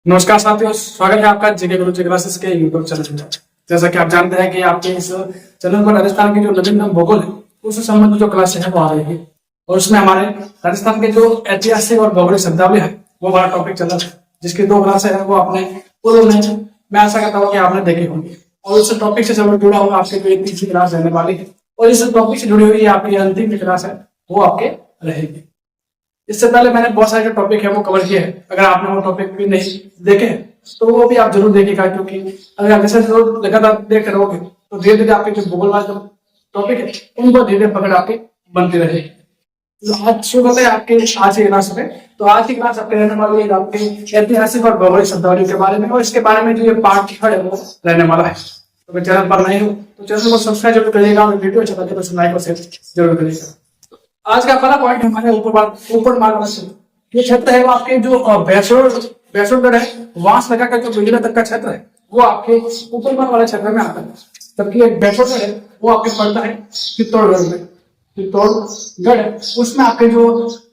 नमस्कार साथियों, स्वागत है आपका जेके गुरु जी क्लासेस के यूट्यूब चैनल में। जैसा कि आप जानते हैं कि आपके इस चैनल पर राजस्थान की जो नवीनतम भूगोल है उससे संबंधित जो क्लास है वो आ रही है और उसमें हमारे राजस्थान के जो ऐतिहासिक और भौगोलिक शब्दावली है वो बड़ा टॉपिक चल रहा है, जिसकी दो क्लासे है वो आपने पूर्व में मैं आशा करता हूँ कि आपने देखे होंगे और उस टॉपिक से जब जुड़ा हुआ आपके जो तीसरी क्लास रहने वाली है और इस टॉपिक से जुड़ी हुई आपकी अंतिम क्लास है वो आपके रहेगी। इससे पहले मैंने बहुत सारे जो टॉपिक है वो कवर किए हैं। अगर आपने वो टॉपिक भी नहीं देखे तो वो भी आप जरूर देखिएगा, क्योंकि अगर आप जैसे जरूर लगातार देखते रहोगे तो धीरे धीरे आपके जो भूगोल वाले जो टॉपिक है उनको धीरे धीरे पकड़ आपके बनती रहेगी। तो आज शुरू करते हैं आपके आज की क्लास में। तो आज की क्लास आपके रहने वाली है आपके ऐतिहासिक और भौगोलिक शब्दावली के बारे में और इसके बारे में जो ये पार्ट थर्ड है वो रहने वाला है। तो अगर चैनल पर नए हो तो चैनल को सब्सक्राइब जरूर करिएगा और वीडियो अच्छा लगे तो लाइक और शेयर जरूर करिएगा। आज का पहला पॉइंट हमारे ऊपर मार्ग क्षेत्र। ये क्षेत्र है वो आपके जो बैसोगढ़ है वहां से लगाकर जो बिजली तक का क्षेत्र है वो आपके ऊपर वाले क्षेत्र में आता है, जबकि एक बैसोगढ़ है वो आपके पड़ता है चित्तौड़गढ़ में। चित्तौड़गढ़ है उसमें आपके जो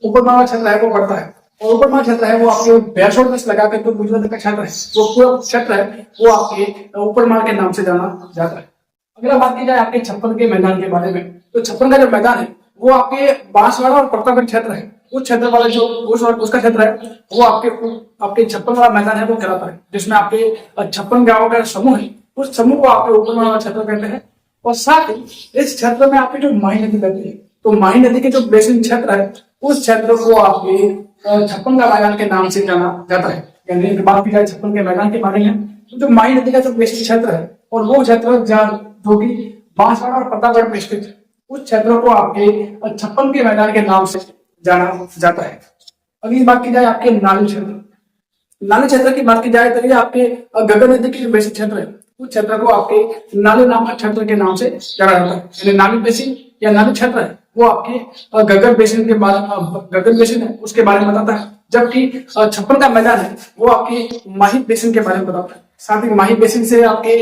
ऊपर वाला क्षेत्र है वो पड़ता है और ऊपर वाला क्षेत्र है वो आपके बैसोगढ़ में लगाकर जो बिजली तक का क्षेत्र है वो पूरा क्षेत्र है वो आपके ऊपर माल के नाम से जाना जाता है। अगला बात की जाए आपके छप्पन के मैदान के बारे में, तो छप्पन का जो मैदान है वो आपके बांसवाड़ा और प्रतापगढ़ क्षेत्र है उस क्षेत्र वाला जो उसका क्षेत्र है वो आपके छप्पन वाला मैदान है वो कहलाता है, जिसमें आपके 56 गांवों का समूह है। उस समूह को आपके ऊपर वाला क्षेत्र कहते हैं। और साथ ही इस क्षेत्र में आपकी जो माही नदी बहती है तो माही नदी के जो बेसिन क्षेत्र है उस क्षेत्र को आपके 56 का मैदान के नाम से जाना जाता है। यानी बात की जाए 56 के मैदान के बारे में तो जो माही नदी का जो बेसिन क्षेत्र है और वो क्षेत्र जो कि बांसवाड़ा और प्रतापगढ़ में स्थित है उस क्षेत्र को आपके 56 के मैदान के नाम से जाना जाता है। अगली बात की जाए आपके नाली क्षेत्र। नाली क्षेत्र की बात की जाए तो ये आपके गगन नदी के जो बेसिन क्षेत्र है उस क्षेत्र को आपके नाली नामक क्षेत्र के नाम से जाना जाता है। यानी नाली बेसिन या नाली क्षेत्र है वो आपके गगन बेसिन है उसके बारे में बताता है, जबकि 56 का मैदान है वो आपके माही बेसिन के बारे में बताता है। साथ ही माही बेसिन से आपके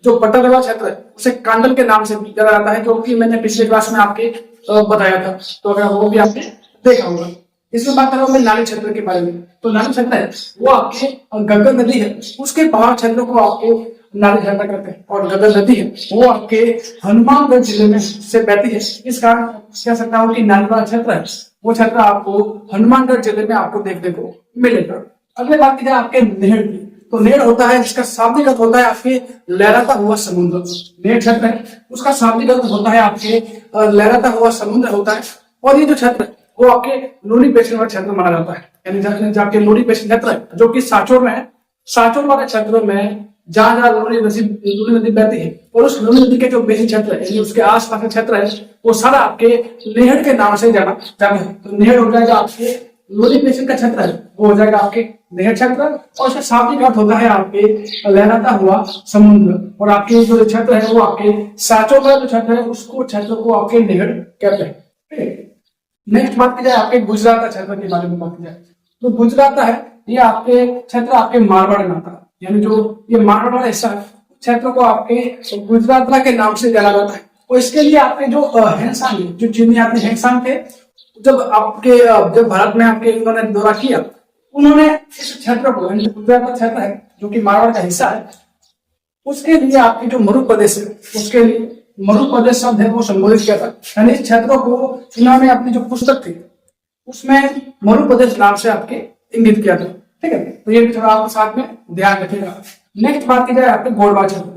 जो पट्टागढ़ क्षेत्र है उसे कांडल के नाम से जाना जाता है, जो कि मैंने पिछले क्लास में आपके बताया था, तो अगर वो भी आपने देखा होगा। इसमें बात करूँ मैं नाली क्षेत्र के बारे में, तो नाली क्षेत्र है वो आपके गगन नदी है उसके पहाड़ क्षेत्र को आपके नाली क्षेत्र करते हैं और गगन नदी है वो आपके हनुमानगढ़ जिले में से बहती है। इस कारण कह सकता हूँ कि नाली वाला क्षेत्र है वो क्षेत्र आपको हनुमानगढ़ जिले में आपको देखने को मिलेगा। अगले बात की जाए आपके नहर की, तो नहर होता है जिसका शाब्दिक अर्थ होता है आपके लहराता हुआ समुद्र। नहर क्षेत्र है उसका शाब्दिक अर्थ होता है आपके लहराता हुआ समुद्र होता है। और ये जो क्षेत्र है वो आपके लोनी बेसिन वाला क्षेत्र माना जाता है। यानी आपके लोनी बेसिन क्षेत्र है जो कि सांचौर में है। सांचौर वाले क्षेत्र में जहां जहां लोनी नदी बहती है और उस लोनी नदी के जो बेसिन क्षेत्र है उसके आसपास का क्षेत्र है वो सारा आपके नहर के नाम से जाना जाता है। तो नहर हो जाएगा आपके लोनी बेसिन का क्षेत्र है वो हो जाएगा आपके नहर क्षेत्र और उसका शाब्दिक अर्थ होता है आपके लहराता हुआ समुद्र। और आपके जो क्षेत्र है वो आपके सांचौर वाला जो क्षेत्र है उसको क्षेत्र को आपके नहर कहते हैं। नेक्स्ट बात की जाए आपके गुजरात क्षेत्र के बारे में बात की जाए तो गुजरात है ये आपके क्षेत्र आपके मारवाड़ में आता है। यानी जो ये मारवाड़ वाला हिस्सा है क्षेत्र को आपके गुजरात के नाम से जाना जाता है। और इसके लिए आपके जो हेंगसांग जो चीनी आते हेंगसांग थे जब भारत में आपके उन्होंने दौरा किया उन्होंने इस क्षेत्र को गुजरात का क्षेत्र है जो कि मारवाड़ का हिस्सा है उसके लिए आपके जो मरु प्रदेश है उसके लिए मरु प्रदेश शब्द है वो संबोधित किया था। यानी इस क्षेत्रों को इन्होंने अपनी जो पुस्तक थी उसमें मरु प्रदेश नाम से आपके इंगित किया था। ठीक है, तो ये भी थोड़ा आपको साथ में ध्यान रखिएगा। नेक्स्ट बात की जाए आपके गोरबा क्षेत्र,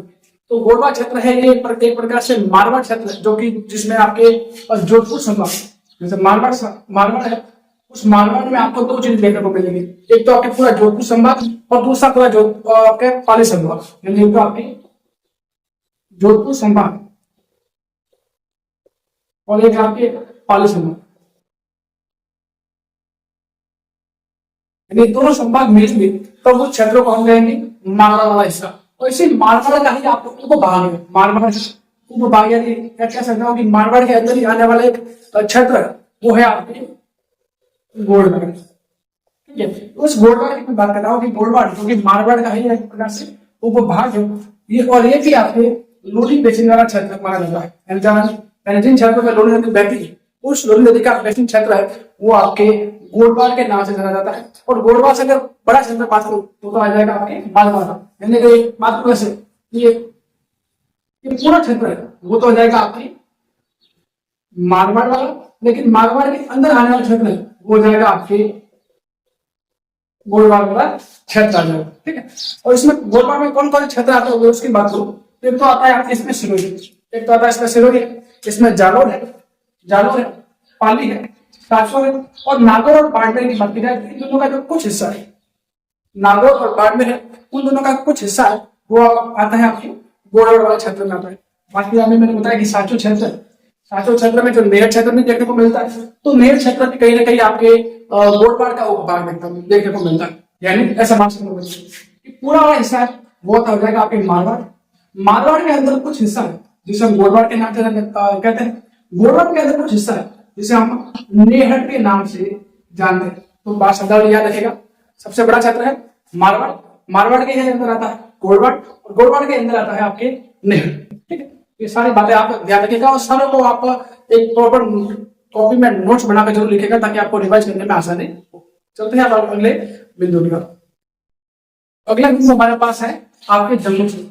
तो गोरबा क्षेत्र है ये एक प्रकार से मारवाड़ क्षेत्र जो कि जिसमें आपके जोधपुर संभाग जैसे मारवाड़ है उस मारवाड़ में आपको दो चीज देखने को मिलेंगी, एक तो आपके पूरा जोधपुर संभाग और दूसरा पूरा आपके पाली संभाग। यानी तो आपके जोधपुर संभाग और एक आपके पाली संभाग, यानी दोनों संभाग मिलेंगे तो उस क्षेत्र को हम कहेंगे मारवाड़ वाला हिस्सा। और इसी मारवाड़ का ही आपको उपभाग है। मारवाड़ उपभाग यानी क्या कह सकता हूँ कि मारवाड़ के अंदर ही आने वाला एक क्षेत्र वो है आपके गोरवाड़। ठीक है, उस गोरवाड़ की मैं बात कर रहा हूँ कि गोरवाड़ जो कि मारवाड़ का ही एक प्रकार से उपभाग है ये, और ये भी आपके लोनी बेसिन वाला क्षेत्र माना जाता है। यानी जिन क्षेत्रों में लोनी नदी बहती है उस लोधी नदी का वेस्टर्न क्षेत्र है वो आपके गोडवाड़ के नाम से जाना जाता है। और गोडवाड़ से अगर बड़ा क्षेत्र बात करूं तो आ जाएगा आपके मारवाड़, यानी कि मात्र से ये पूरा क्षेत्र है वो तो हो जाएगा आपकी मारवाड़ वाला, लेकिन मारवाड़ के अंदर आने वाला क्षेत्र है वो हो जाएगा आपके गोडवाड़ वाला क्षेत्र आ जाएगा। ठीक है, और इसमें गोडवाड़ में कौन कौन से क्षेत्र आते हैं उसकी बात करूं तो एक तो आता है आपके इसमें सिरोही, एक तो आता है इसमें सिरोही, इसमें जालोर है, पाली है, सासोर है, और नागौर और बाड़मेर की बात की जाए इन दोनों का जो कुछ हिस्सा है, नागौर और बाड़मेर है, उन दोनों का कुछ हिस्सा है वो आता है आपके गोडवाड़ वाला क्षेत्र में आता है। बाकी अभी मैंने बताया कि सांचो क्षेत्र, सांचो क्षेत्र में जो नेहर क्षेत्र में देखने को मिलता है, तो नेहर क्षेत्र में कहीं ना कहीं आपके गोडवाड़ का उपभाग देखने को मिलता है, यानी ऐसा मान सकते पूरा वाला हिस्सा है वो हो जाएगा आपके मारवाड़। मारवाड़ के अंदर कुछ हिस्सा है जिसे हम गोडवाड़ के नाम से कहते हैं, गोडवाड़ के अंदर कुछ हिस्सा है जिसे हम नेहर के नाम से जानते हैं। तो बात शब्दावली याद रखेगा, सबसे बड़ा क्षेत्र है मारवाड़, मारवाड़ के अंदर आता है गोडवाड़, और गोडवाड़ के अंदर आता है आपके नेहर। ठीक है, ये सारी बातें आप ध्यान रखिएगा और सारों को आप एक प्रॉपर कॉपी में नोट्स बनाकर जरूर लिखेगा ताकि आपको रिवाइज करने में आसानी हो। चलते हैं आप अगले बिंदु की ओर। अगला बिंदु हमारे पास है आपके जम्बूसरण।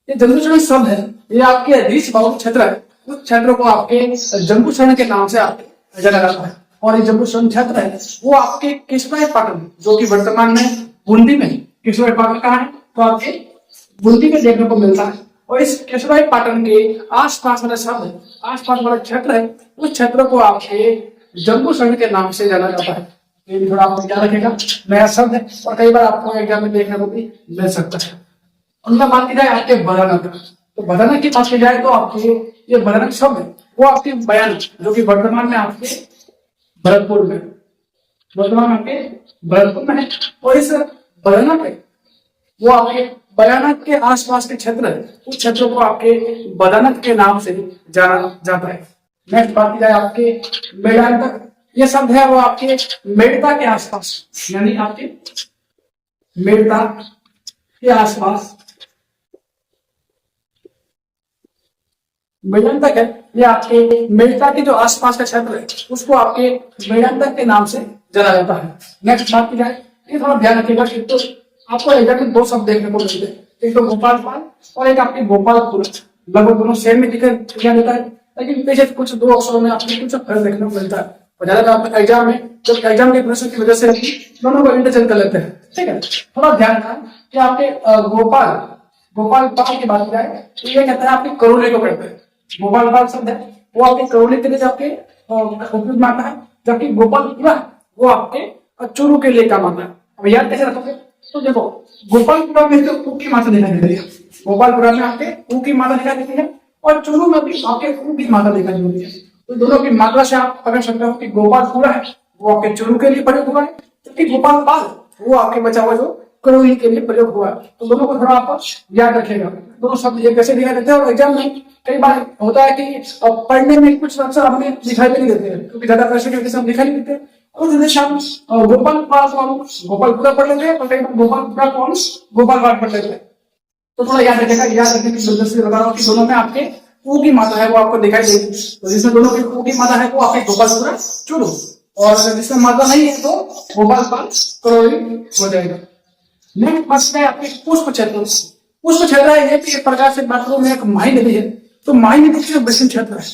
ये जम्बूसरण शब्द है, ये आपके रीछ बाहुल क्षेत्र है, उस क्षेत्र को आपके जम्बूसरण के नाम से आपके जाना जाता है। और ये जम्बूसरण क्षेत्र है वो आपके केशवरायपाटन, जो कि वर्तमान में बूंदी में, केशवरायपाटन कहाँ है तो आपके बूंदी में देखने को मिलता है। और इस केशवरायपाटन के आसपास वाला शब्द, आसपास वाला क्षेत्र है, उस क्षेत्र को आपके जम्बूसरण के नाम से जाना जाता है। ये भी थोड़ा आपको याद रखेगा, नया शब्द है और कई बार आपको एग्जाम में देखने को भी मिल सकता है। उनका बात की जाए आपके बदानक, तो बदानक की बात की जाए तो आपके ये बदानक शब्द है वो आपके बयान, जो कि वर्तमान में आपके भरतपुर में, वर्तमान में आपके भरतपुर में है। और इस बदानक है वो आपके बयानक के आसपास के क्षेत्र है, उस क्षेत्र को आपके बदानक के नाम से जाना जाता है। नेक्स्ट बात की जाए आपके मेड़ांतक, ये शब्द है वो आपके मेड़ता के आसपास, यानी आपके मेड़ता के आसपास मेड़ांतक है, ये आपके मेड़ता के जो आसपास का क्षेत्र है उसको आपके मेड़ांतक के नाम से जाना जाता है। नेक्स्ट बात की जाए, ये थोड़ा ध्यान रखिएगा कि तो आपको एग्जाम में दो शब्द देखने को मिलते हैं, एक तो गोपालपाल और एक आपके गोपालपुर। लगभग दोनों सेम में दिखा देता है, लेकिन पीछे कुछ दो अक्षरों में आपको कुछ फर्क देखने को मिलता है। और ज्यादातर एग्जाम में जब एग्जाम के प्रश्न की वजह से दोनों को इंटरचेंज कर लेते हैं। ठीक है, थोड़ा ध्यान रखना कि आपके गोपालपाल की बात की जाए तो ये कहता है आपके करोली को कहते हैं। गोपालपाल शब्द है वो आपके करोली के लिए आपके उपयोग में आता है, जबकि गोपालपुरा वो आपके चूरू के लिए काम आता है। अब याद कैसे रखोगे तो देखो, गोपालपुरा में तो ऊ की मात्रा दिखाई देती है, गोपालपुरा में आपके ऊ की मात्रा दिखाई देती है, और चूरू में भी आपके ऊ की मात्रा दिखाई देती है। तो दोनों की मात्रा से आप पकड़ सकते हो कि गोपालपुरा है वो आपके चूरू के लिए प्रयोग हुआ है, जबकि गोपालपाल वो आपके बचा हुआ जो करोली के लिए प्रयोग हुआ है। तो दोनों को थोड़ा आप याद रखेगा, दोनों शब्द ये कैसे दिखाई देते हैं। और एग्जाम में कई बार होता है कि पढ़ने में कुछ अक्सर हमें दिखाई भी नहीं देते हैं, क्योंकि ज्यादा प्रश्न के हम दिखाई नहीं देते। और गोपालपाल को हम गोपालपुरा पढ़ लेते हैं और कई बार गोपालपुरा को हम गोपालपाल पढ़ लेते हैं। तो थोड़ा याद रखेगा, याद रखने की जरूरत से बता रहा हूँ कि दोनों में आपके ऊ की मात्रा है वो आपको दिखाई देगी। तो जिसमें दोनों की ऊ की मात्रा है वो आपके गोपालपुरा चूरू, और जिसमें मात्रा नहीं है तो गोपालपाल करोली हो जाएगा। नेक्स्ट बात है आपके पुष्प क्षेत्र। पुष्प क्षेत्र है ये एक प्रकार से बात करूं में एक माही नदी है, तो माही नदी के बेसिन क्षेत्र है,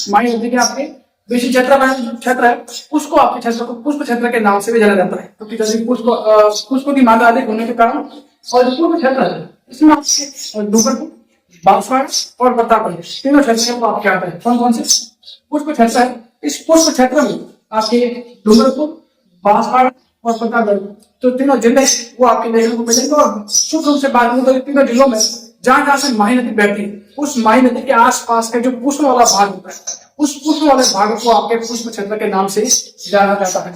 माही नदी के आपके बेसिन क्षेत्र है, उसको आपके क्षेत्र को पुष्प क्षेत्र के नाम से भी जाना जाता है, क्योंकि जैसे पुष्प की मात्रा अधिक होने के कारण। और पुष्प क्षेत्र है इसमें आपके डूंगरपुर, बांसवाड़ा और प्रतापगढ़ तीनों क्षेत्र आपके आते हैं। कौन कौन से पुष्प क्षेत्र है? इस पुष्प क्षेत्र में आपके डूंगरपुर, बांसवाड़ा और प्रतापगढ़ तो तीनों जिले वो आपके देखने को मिलेंगे। और शुद्ध रूप से बात करूं तो तीनों जिलों में जहां से माही नदी बहती है उस माही नदी के आसपास का जो पुष्प वाला भाग होता है उस पुष्प वाले भाग को आपके पुष्प क्षेत्र के नाम से जाना जाता है।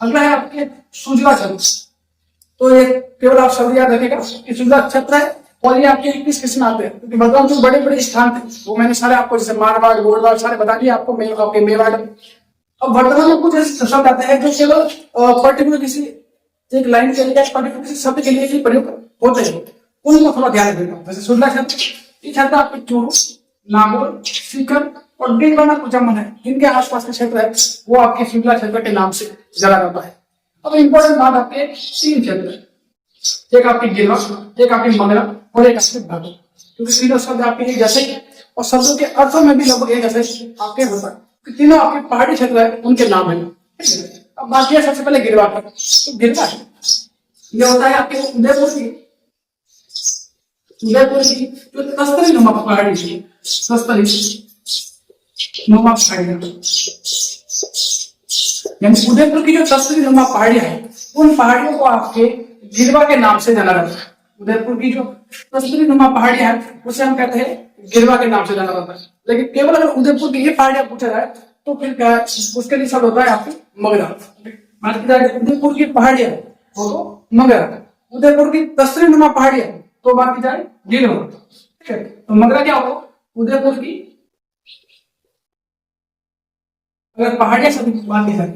अगला है आपके सुजला क्षेत्र। तो ये केवल आप शब्द याद रखेगा कि सुजला क्षेत्र है, और ये आपके 21 किस्म आते हैं, क्योंकि वर्तमान जो बड़े बड़े स्थान थे वो मैंने सारे आपको जैसे मारवाड़, गोरवाड़ सारे बता दिए आपको, आपके मेवाड़। अब वर्तमान में कुछ ऐसे शब्द आते हैं जो केवल पर्टिकुलर किसी एक लाइन के लिए पर्टिकुलर किसी शब्द के लिए ही प्रयोग होते हैं, उनको थोड़ा ध्यान रखना। जैसे सुजला क्षेत्र, ये क्षेत्र आपके चूरू, नागौर, सीकर और गिलवाना कुचामन है, इनके आसपास का क्षेत्र है वो आपके शिमला क्षेत्र के नाम से जाना जाता है। अब इंपॉर्टेंट बात आपके तीन क्षेत्र है, एक आपकी गिलवा, एक आपकी मंगला और एक आपके भागल, क्योंकि तीनों शब्द आपके एक जैसे ही और शब्दों के अर्थों में भी लगभग एक जैसे आपके होता है। तीनों आपके पहाड़ी क्षेत्र है उनके नाम है। अब बात है सबसे पहले गिलवा पर। तो गिलवा ये होता है आपके उदयपुर की जो तस्तरी नुमा पहाड़ी थी, तस्तरी नुमा पहाड़ी, यानी उदयपुर की जो तस्तरी नुमा पहाड़ियां है उन पहाड़ियों को आपके गिलवा के नाम से जाना जाता है। उदयपुर की जो तस्तरी नुमा पहाड़ियां है उसे हम कहते हैं गिलवा के नाम से जाना जाता है। लेकिन केवल अगर उदयपुर की ये पहाड़ियां पूछा जाए तो फिर क्या उसके लिए सब होता है आपकी मगरा। बात की जाए उदयपुर की पहाड़ियां वो तो मगरा, उदयपुर की तस्तरी नुमा पहाड़ियां तो बात की जाए गिलवा। ठीक है, तो मगरा क्या होगा, उदयपुर की अगर पहाड़ियां से बात की जाए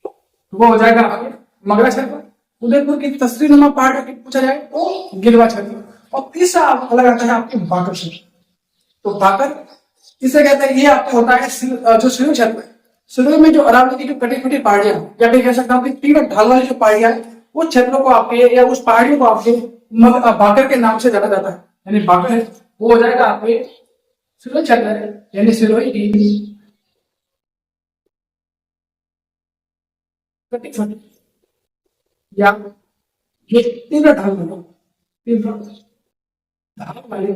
तो वो हो जाएगा आपके मगरा क्षेत्र। उदयपुर की तस्तरी नुमा पहाड़ियों की पूछा जाए तो गिलवा क्षेत्र। और तीसरा अलग आता है आपके बाकर क्षेत्र। तो बाकर इसे कहते हैं, ये आपका होता है जो सिरो क्षेत्र है। सिरो में जो अरावली की जो कटी फटी पहाड़ियां या फिर कह सकता हूँ कि तीनों ढाल वाली जो पहाड़ियां है उस क्षेत्रों को आपके या उस पहाड़ियों को आपके बाकर के नाम से जाना जाता है। यानी बाकर है वो हो जाएगा आपके सिरो क्षेत्र है, यानी सिरोही की कटी फटी या ये तीव्र ढाल वाले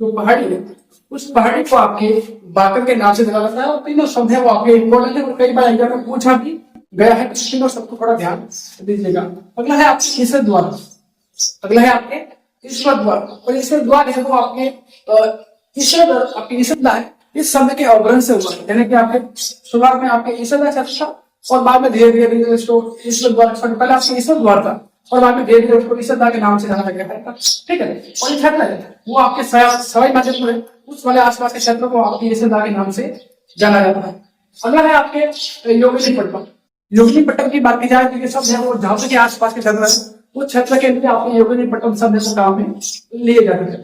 जो पहाड़ी है उस पहाड़ी को आपके बाकर के नाम से जाना जाता है। और तीनों शब्द है वो आपके इंपॉर्टेंट है और कई बार एग्जाम में पूछा भी गया है, तीनों शब्द को थोड़ा ध्यान दीजिएगा। अगला है आपके ईश्वर द्वार। अगला है आपके ईश्वर द्वार। और ईश्वर द्वार है वो आपके ईश्वर आपके ईश्वर है इस शब्द के अवग्रहण से हुआ है। यानी कि आपके शुरुआत में आपके ईश्वर था और बाद में धीरे धीरे इसको ईश्वर द्वार, पहले आपके ईश्वर द्वार था और बाद में धीरे धीरे उसको ईश्वर के नाम से जाना लग गया। ठीक है, और ये क्षेत्र है वो आपके सवाई माधोपुर है उस वाले आसपास के क्षेत्र को आपके ईश्वर के नाम से जाना जाता है। अगला है आपके योगिनीपट्टम। योगिनीपट्टम की बात की जाए तो ये शब्द है वो झांसी के आसपास के क्षेत्र है, उस क्षेत्र के लिए आपके योगिनीपट्टम शब्द को काम में लिए जाते हैं।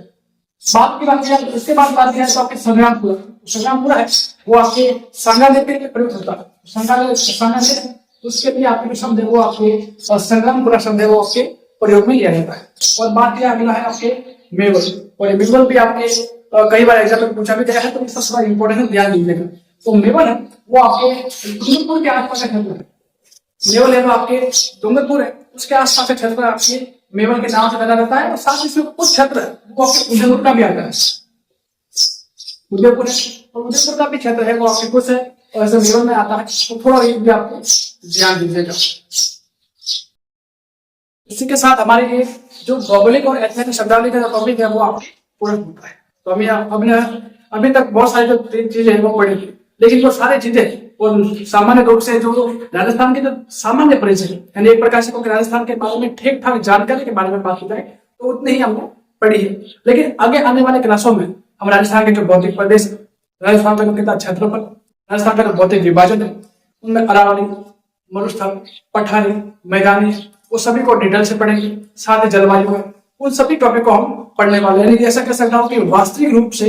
बात की बात किया इसके बाद बात किया तो आपके संग्रामपुरा। संग्रामपुरा है वो आपके संगानेर के लिए प्रयुक्त होता है। संगानेर उसके लिए आपके शब्द है वो आपके संग्रामपुरा शब्द है वो आपके प्रयोग में लिया जाता है। और बात किया अगला है आपके मेवल। और मेवल भी आपके कई बार एग्जाम में पूछा भी गया है तो इसका थोड़ा इंपॉर्टेंट है, ध्यान दीजिएगा। तो मेवल है वो आपके डूंगरपुर के आसपास का क्षेत्र है। मेवल है वो आपके डूंगरपुर है उसके आसपास का क्षेत्र आपके मेवल के नाम से जाना जाता है। और साथ ही कुछ क्षेत्र है वो आपके उदयपुर का भी आता है। उदयपुर है और उदयपुर का भी क्षेत्र है वो आपके कुछ है और ऐसे मेवल में आता है, तो थोड़ा ये भी आपको ध्यान दीजिएगा। इसी के साथ हमारे ये जो भौगोलिक और ऐतिहासिक शब्दावली का जो टॉपिक है वो आपको पूर्ण होता है। तो अभी तक बहुत सारी जो तीन चीजें हैं वो पढ़ेंगे, लेकिन जो सारी चीजें और सामान्य रूप से जो राजस्थान के जो सामान्य परिचय यानी एक प्रकार से राजस्थान के बारे में ठीक ठाक जानकारी के बारे में बात की जाए तो उतनी ही हमने पढ़ी है। लेकिन आगे आने वाले क्लासों में हम राजस्थान के जो भौतिक प्रदेश, राजस्थान का जो कितना क्षेत्रफल, राजस्थान का जो भौतिक विभाजन है उनमें अरावली, मरुस्थल, पठारी, मैदानी वो सभी को डिटेल से पढ़ेंगे। साथ ही जलवायु है उन सभी टॉपिक को हम पढ़ने वाले हैं। ऐसा कह सकता हूँ कि वास्तविक रूप से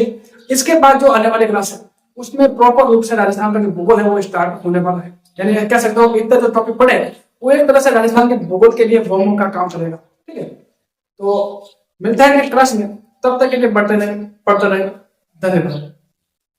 इसके बाद जो आने वाले क्लास है उसमें प्रॉपर रूप से राजस्थान का जो भूगोल है वो स्टार्ट होने वाला है। यानी कह सकता हूँ कि इतना जो टॉपिक पढ़े वो एक तरह से राजस्थान के भूगोल के लिए होमवर्क का काम चलेगा। ठीक है, तो मिलता है नेक्स्ट क्लास में, तब तक के लिए पढ़ते रहे। धन्यवाद।